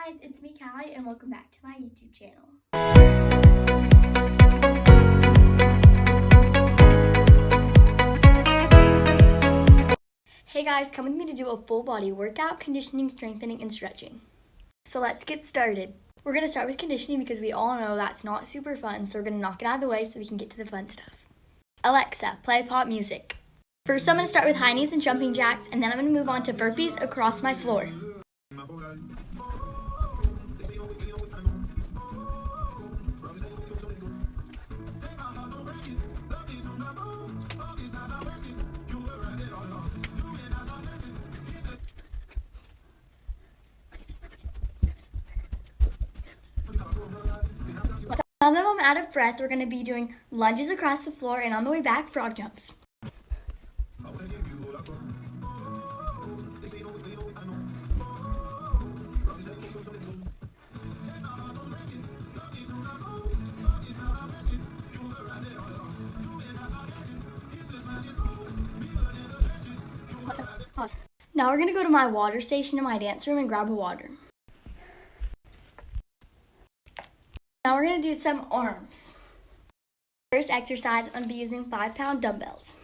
guys, it's me Calleigh and welcome back to my YouTube channel. Hey guys, come with me to do a full body workout, conditioning, strengthening, and stretching. So let's get started. We're going to start with conditioning because we all know that's not super fun, so we're going to knock it out of the way so we can get to the fun stuff. Alexa, play pop music. First I'm going to start with high knees and jumping jacks, and then I'm going to move on to burpees across my floor. Now that I'm out of breath, we're going to be doing lunges across the floor, and on the way back, frog jumps. Pause. Now we're going to go to my water station in my dance room and grab a water. Now we're going to do some arms. First exercise, I'm going to be using 5-pound dumbbells.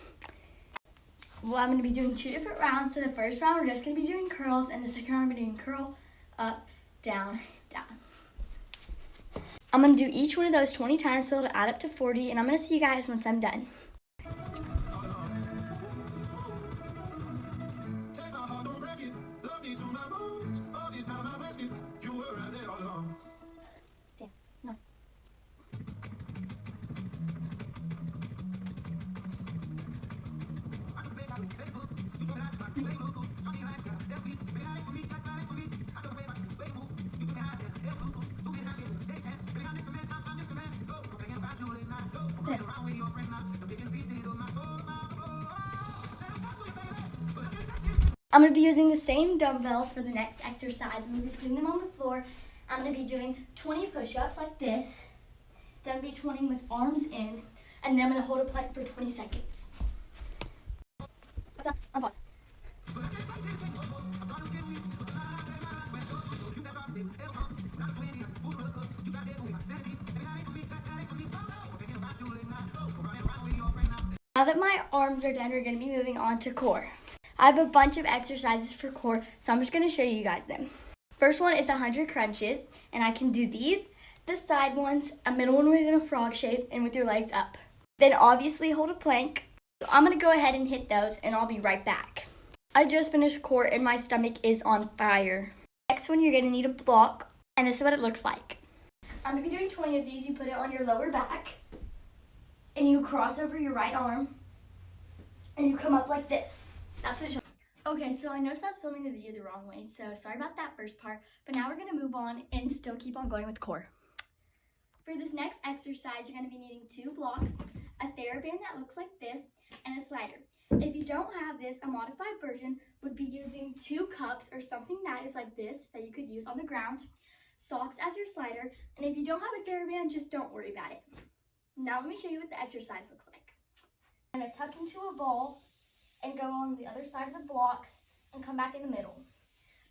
Well, I'm going to be doing 2 different rounds. So the first round, we're just going to be doing curls, and the second round, we're doing curl, up, down, down. I'm going to do each one of those 20 times so it'll add up to 40, and I'm going to see you guys once I'm done. I'm going to be using the same dumbbells for the next exercise. I'm going to be putting them on the floor. I'm going to be doing 20 push-ups like this. Then I'm going to be 20 with arms in. And then I'm going to hold a plank for 20 seconds. Pause. Now that my arms are done, we're going to be moving on to core. I have a bunch of exercises for core, so I'm just going to show you guys them. First one is 100 crunches, and I can do these, the side ones, a middle one within a frog shape, and with your legs up. Then obviously hold a plank. So I'm going to go ahead and hit those, and I'll be right back. I just finished core, and my stomach is on fire. Next one, you're going to need a block, and this is what it looks like. I'm going to be doing 20 of these. You put it on your lower back, and you cross over your right arm, and you come up like this. That's what. Okay, so I noticed I was filming the video the wrong way, so sorry about that first part, but now we're going to move on and still keep on going with core. For this next exercise, you're going to be needing 2 blocks, a TheraBand that looks like this, and a slider. If you don't have this, a modified version would be using 2 cups or something that is like this that you could use on the ground, socks as your slider, and if you don't have a TheraBand, just don't worry about it. Now let me show you what the exercise looks like. I'm going to tuck into a ball and go on the other side of the block and come back in the middle.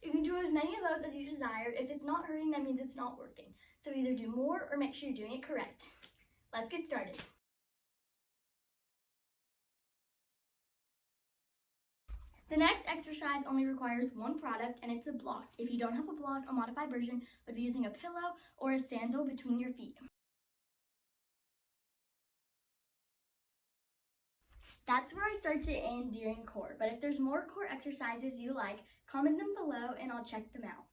You can do as many of those as you desire. If it's not hurting, that means it's not working. So either do more or make sure you're doing it correct. Let's get started. The next exercise only requires 1 product, and it's a block. If you don't have a block, a modified version would be using a pillow or a sandal between your feet. That's where I start to end during core, but if there's more core exercises you like, comment them below and I'll check them out.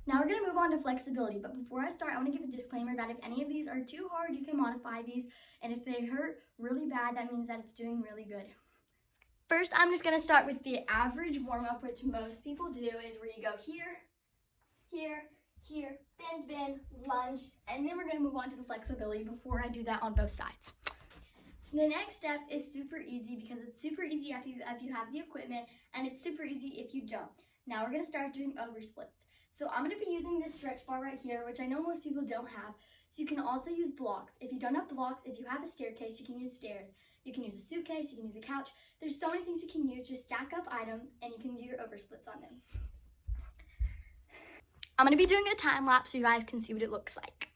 Now we're going to move on to flexibility, but before I start, I want to give a disclaimer that if any of these are too hard, you can modify these, and if they hurt really bad, that means that it's doing really good. First, I'm just going to start with the average warm-up, which most people do, is where you go here, here, here, bend, bend, lunge, and then we're going to move on to the flexibility before I do that on both sides. The next step is super easy because it's super easy if you have the equipment, and it's super easy if you don't. Now we're going to start doing oversplits. So I'm going to be using this stretch bar right here, which I know most people don't have. So you can also use blocks. If you don't have blocks, if you have a staircase, you can use stairs. You can use a suitcase, you can use a couch. There's so many things you can use. Just stack up items and you can do your oversplits on them. I'm going to be doing a time lapse so you guys can see what it looks like.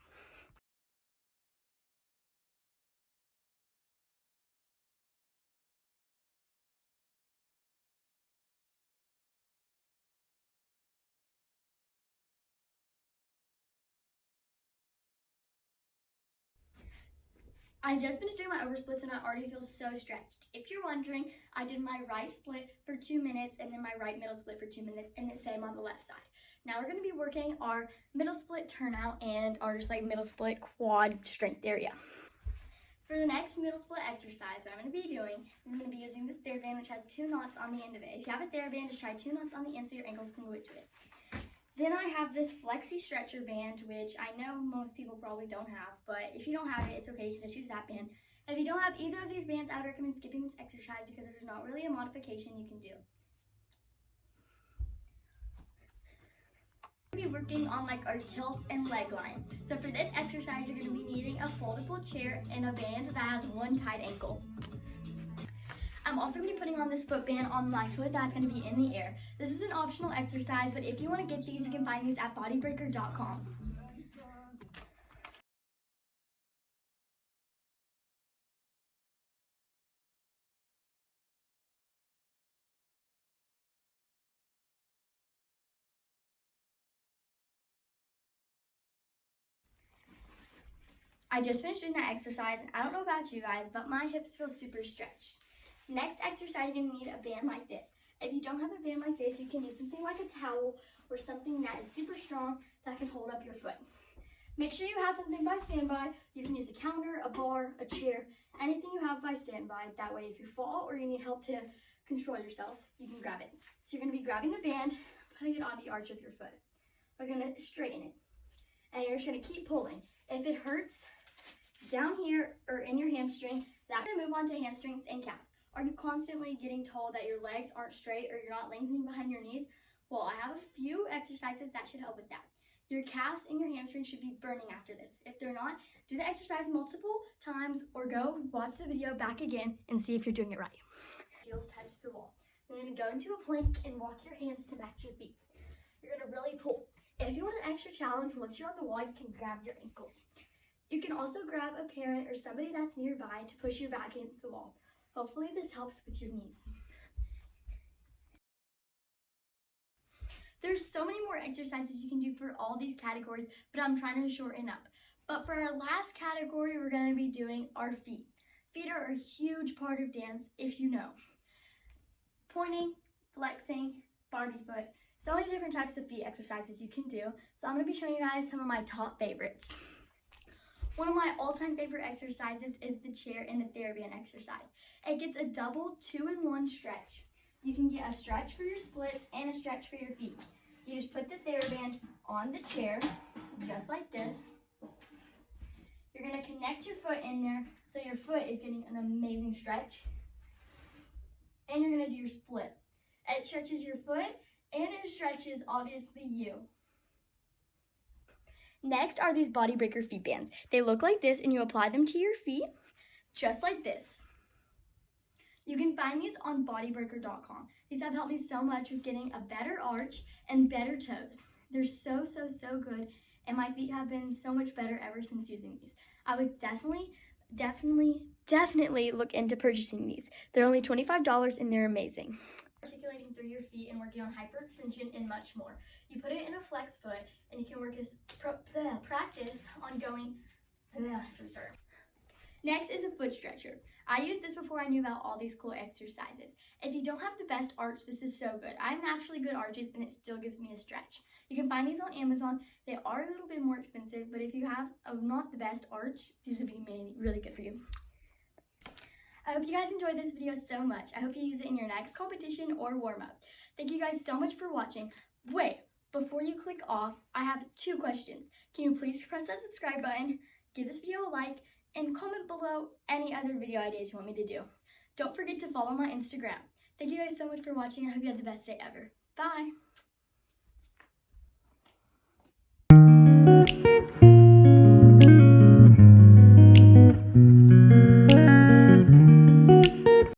I just finished doing my oversplits and I already feel so stretched. If you're wondering, I did my right split for 2 minutes and then my right middle split for 2 minutes and the same on the left side. Now we're going to be working our middle split turnout and our just like middle split quad strength area. For the next middle split exercise, what I'm going to be doing is I'm going to be using this TheraBand, which has 2 knots on the end of it. If you have a TheraBand, just try 2 knots on the end so your ankles can glue to it. Then I have this flexi stretcher band, which I know most people probably don't have, but if you don't have it, it's okay, you can just use that band. If you don't have either of these bands, I would recommend skipping this exercise because there's not really a modification you can do. We're going to be working on like our tilts and leg lines. So for this exercise, you're going to be needing a foldable chair and a band that has one tight ankle. I'm also going to be putting on this foot band on my foot that's going to be in the air. This is an optional exercise, but if you want to get these, you can find these at bodybreaker.com. I just finished doing that exercise, and I don't know about you guys, but my hips feel super stretched. Next exercise, you're going to need a band like this. If you don't have a band like this, you can use something like a towel or something that is super strong that can hold up your foot. Make sure you have something by standby. You can use a counter, a bar, a chair, anything you have by standby. That way, if you fall or you need help to control yourself, you can grab it. So you're going to be grabbing the band, putting it on the arch of your foot. We're going to straighten it. And you're just going to keep pulling. If it hurts down here or in your hamstring, that's going to move on to hamstrings and calves. Are you constantly getting told that your legs aren't straight or you're not lengthening behind your knees? Well, I have a few exercises that should help with that. Your calves and your hamstrings should be burning after this. If they're not, do the exercise multiple times or go watch the video back again and see if you're doing it right. Heels touch the wall. You're going to go into a plank and walk your hands to match your feet. You're going to really pull. If you want an extra challenge, once you're on the wall, you can grab your ankles. You can also grab a parent or somebody that's nearby to push you back against the wall. Hopefully this helps with your knees. There's so many more exercises you can do for all these categories, but I'm trying to shorten up. But for our last category, we're going to be doing our feet. Feet are a huge part of dance, if you know. Pointing, flexing, Barbie foot. So many different types of feet exercises you can do. So I'm going to be showing you guys some of my top favorites. One of my all-time favorite exercises is the chair and the TheraBand exercise. It gets a double 2-in-1 stretch. You can get a stretch for your splits and a stretch for your feet. You just put the TheraBand on the chair, just like this. You're going to connect your foot in there so your foot is getting an amazing stretch. And you're going to do your split. It stretches your foot and it stretches, obviously, you. Next are these Bodybreaker feet bands. They look like this and you apply them to your feet, just like this. You can find these on bodybreaker.com. These have helped me so much with getting a better arch and better toes. They're so good, and my feet have been so much better ever since using these. I would definitely look into purchasing these. They're only $25 and they're amazing. Articulating through your feet and working on hyperextension and much more. You put it in a flex foot and you can work as practice on going Next is a foot stretcher. I used this before I knew about all these cool exercises. If you don't have the best arch, this is so good. I have naturally good arches and it still gives me a stretch. You can find these on Amazon. They are a little bit more expensive, but if you have not the best arch, these would be really good for you. I hope you guys enjoyed this video so much. I hope you use it in your next competition or warm-up. Thank you guys so much for watching. Wait, before you click off, I have 2 questions. Can you please press that subscribe button, give this video a like, and comment below any other video ideas you want me to do. Don't forget to follow my Instagram. Thank you guys so much for watching. I hope you had the best day ever. Bye!